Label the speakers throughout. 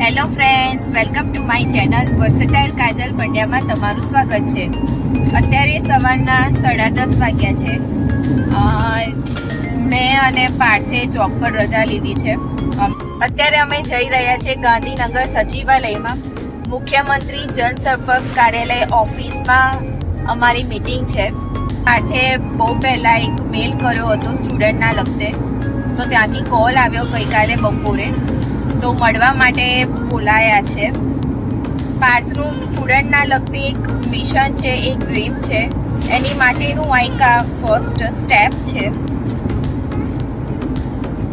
Speaker 1: Hello friends, welcome to my channel versatile Kajal પંડ્યામાં તમારું સ્વાગત છે. અત્યારે સવારના 10:30 વાગ્યા છે. મેં અને પાર્થે જોબ પર રજા લીધી છે. અત્યારે અમે જઈ રહ્યા છીએ ગાંધીનગર સચિવાલયમાં. મુખ્યમંત્રી જનસંપર્ક કાર્યાલય ઓફિસમાં અમારી મીટિંગ છે. પાર્થે બહુ પહેલાં એક મેલ કર્યો હતો સ્ટુડન્ટના લગતે, તો ત્યાંથી કોલ આવ્યો ગઈકાલે બપોરે, તો મળવા માટે બોલાયા છે. પાર્થનું સ્ટુડન્ટના લગતી એક મિશન છે, એક ડ્રીમ છે, એની માટેનું આ એક ફર્સ્ટ સ્ટેપ છે.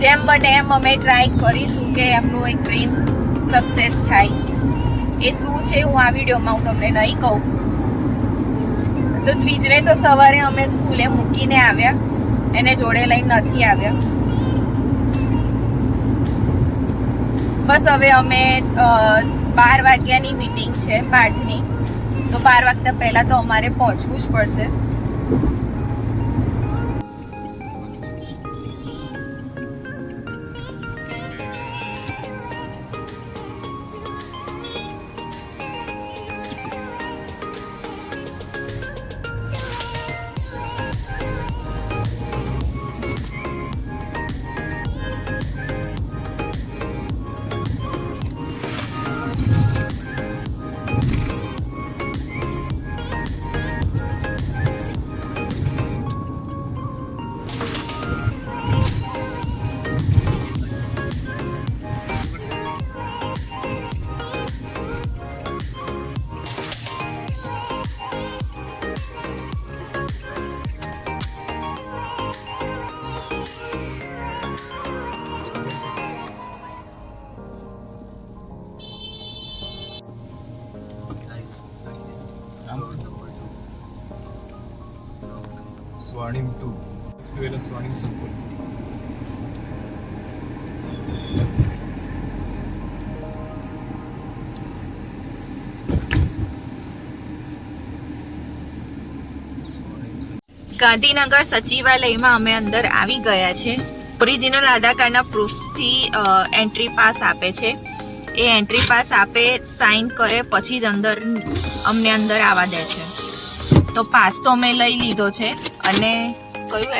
Speaker 1: જેમ બને એમ અમે ટ્રાય કરીશું કે એમનું એક ડ્રીમ સક્સેસ થાય. એ શું છે હું આ વિડીયોમાં હું તમને નહીં કહું. તો દ્વિજને તો સવારે અમે સ્કૂલે મૂકીને આવ્યા, એને જોડે લઈને નથી આવ્યા. બસ હવે અમે 12 વાગ્યાની મીટિંગ છે પાર્થની, તો 12 વાગતા પહેલાં તો અમારે પહોંચવું જ પડશે.
Speaker 2: स्वर्णिम 2 स्वर्णिम संकुल.
Speaker 1: ગાંધીનગર સચિવાલયમાં અમે અંદર આવી ગયા છે. ઓરિજિનલ આધાર કાર્ડના પ્રૂફથી એન્ટ્રી પાસ આપે છે. એ એન્ટ્રી પાસ આપે, સાઇન કરે, પછી જ અમને અંદર આવવા દે છે. તો પાસ તો અમે લઈ લીધો છે. અને કયું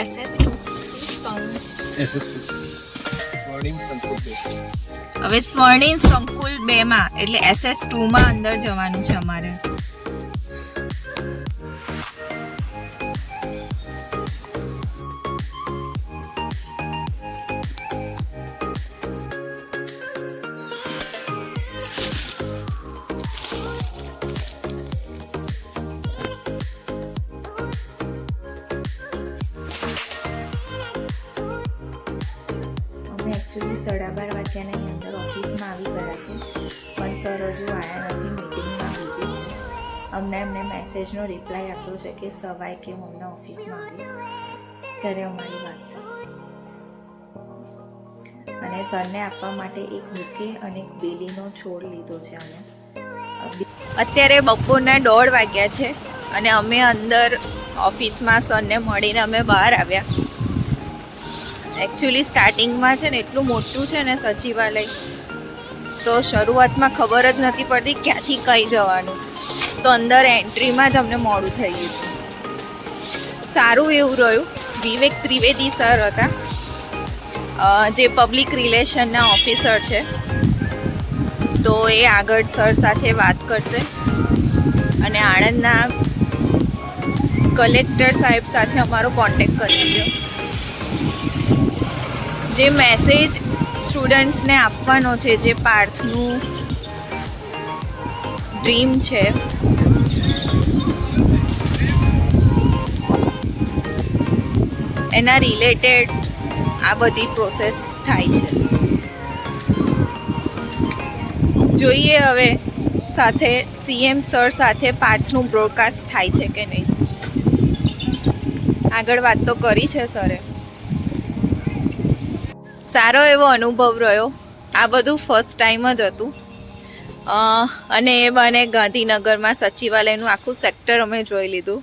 Speaker 2: સ્વર્ણિમ સંકુલ 2.
Speaker 1: હવે સ્વર્ણિમ સંકુલ 2 માં એટલે SS2 માં અંદર જવાનું છે અમારે. એકચ્યુઅલી 12:30 વાગ્યાની અંદર ઓફિસમાં આવી ગયા છે, પણ સર હજુ આવ્યા નથી, મિટિંગમાં બિઝી છે. એમને મેસેજનો રિપ્લાય આપ્યો છે કે સવારે કે હું હમણાં ઓફિસમાં આવીશ ત્યારે અમારી વાત થશે. અને સરને આપવા માટે એક બુકે અને એક બેલીનો છોડ લીધો છે અમે. અત્યારે બપોરના 1:30 વાગ્યા છે અને અમે અંદર ઓફિસમાં સરને મળીને અમે બહાર આવ્યા. એકચ્યુઅલી સ્ટાર્ટિંગમાં છે ને એટલું મોટું છે ને સચિવાલય, તો શરૂઆતમાં ખબર જ નથી પડતી ક્યાંથી કઈ જવાનું, તો અંદર એન્ટ્રીમાં જ અમને મોડું થઈ ગયું. સારું એવું રહ્યું. વિવેક ત્રિવેદી સર હતા, જે પબ્લિક રિલેશનના ઓફિસર છે, તો એ આગળ સર સાથે વાત કરશે. અને આણંદના કલેક્ટર સાહેબ સાથે અમારો કોન્ટેક્ટ કરી દીધો. જે મેસેજ સ્ટુડન્ટ્સને આપવાનો છે, જે પાર્થનું ડ્રીમ છે, એના રિલેટેડ આ બધી પ્રોસેસ થાય છે. જોઈએ હવે સાથે CM સર સાથે પાર્થનું બ્રોડકાસ્ટ થાય છે કે નહીં. આગળ વાત તો કરી છે સરે. સારો એવો અનુભવ રહ્યો. આ બધું ફર્સ્ટ ટાઈમ જ હતું. અને એ બને ગાંધીનગરમાં સચિવાલયનું આખું સેક્ટર અમે જોઈ લીધું.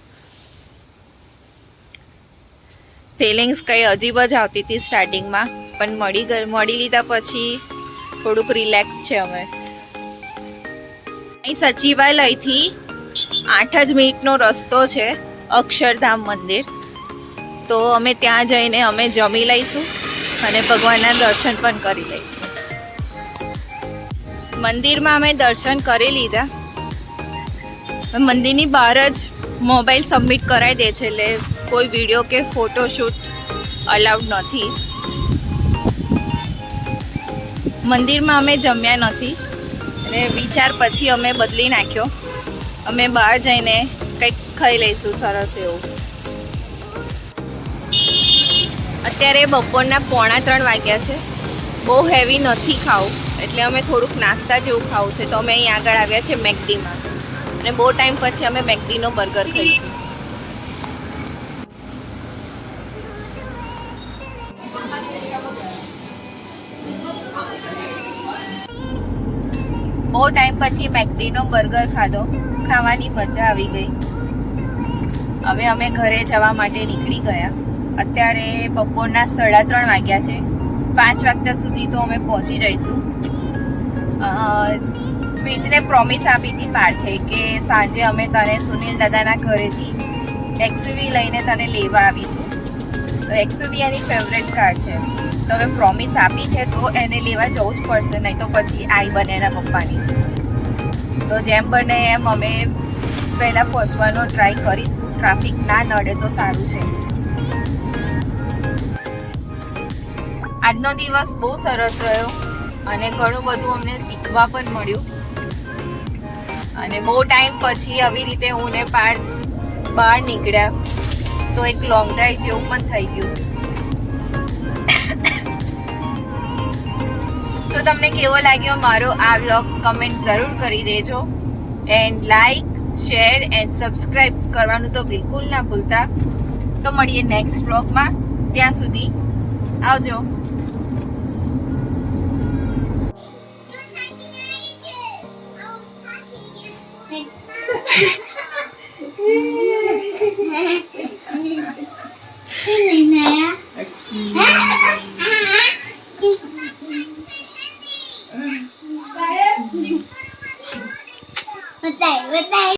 Speaker 1: ફિલિંગ્સ કંઈ અજીબ જ આવતી હતી સ્ટાર્ટિંગમાં, પણ મળી લીધા પછી થોડુંક રિલેક્સ છે અમે. અહીં સચિવાલયથી 8 જ મિનિટનો રસ્તો છે અક્ષરધામ મંદિર. તો અમે ત્યાં જઈને અમે જમી લઈશું અને ભગવાનના દર્શન પણ કરી લઈશું. મંદિરમાં અમે દર્શન કરી લીધા. મંદિરની બહાર જ મોબાઈલ સબમિટ કરાવી દે છે, એટલે કોઈ વિડીયો કે ફોટોશૂટ અલાઉડ નથી. મંદિરમાં અમે જમ્યા નથી અને વિચાર પછી અમે બદલી નાખ્યો. અમે બહાર જઈને કંઈક ખાઈ લઈશું સરસ એવું. અત્યારે બપોરના 2:45 વાગ્યા છે. બહુ હેવી નથી ખાવું, એટલે અમે થોડુંક નાસ્તા જેવું ખાવું છે. તો અમે અહીં આગળ આવ્યા છે મેકડીમાં, અને બહુ ટાઈમ પછી અમે મેકડીનો બર્ગર ખાઈશું. બહુ ટાઈમ પછી મેકડીનો બર્ગર ખાધો. ખાવાની મજા આવી ગઈ. હવે અમે ઘરે જવા માટે નીકળી ગયા. અત્યારે બપોરના 3:30 વાગ્યા છે. 5 વાગ્યા સુધી તો અમે પહોંચી જઈશું. બીજને પ્રોમિસ આપી હતી પાર્થે કે સાંજે અમે તને સુનિલ દાદાના ઘરેથી એક્સયુવી લઈને તને લેવા આવીશું. તો એક્સયુવી એની ફેવરેટ કાર છે. તો હવે પ્રોમિસ આપી છે તો એને લેવા જવું જ પડશે, નહીં તો પછી આઈ બને એના પપ્પાની. તો જેમ બને એમ અમે પહેલાં પહોંચવાનો ટ્રાય કરીશું. ટ્રાફિક ના નડે તો સારું છે. આજનો દિવસ બહુ સરસ રહ્યો અને ઘણું બધું અમને શીખવા પણ મળ્યું. અને બહુ ટાઈમ પછી આવી રીતે હું ને પાર્થ બહાર નીકળ્યા, તો એક લોંગ ડ્રાઈવ જેવું પણ થઈ ગયું. તો તમને કેવો લાગ્યો મારો આ વ્લોગ કમેન્ટ જરૂર કરી દેજો. And like, share and subscribe કરવાનું તો બિલકુલ ના ભૂલતા. તો મળીએ નેક્સ્ટ વ્લોગમાં. ત્યાં સુધી આવજો.
Speaker 3: Hehehehe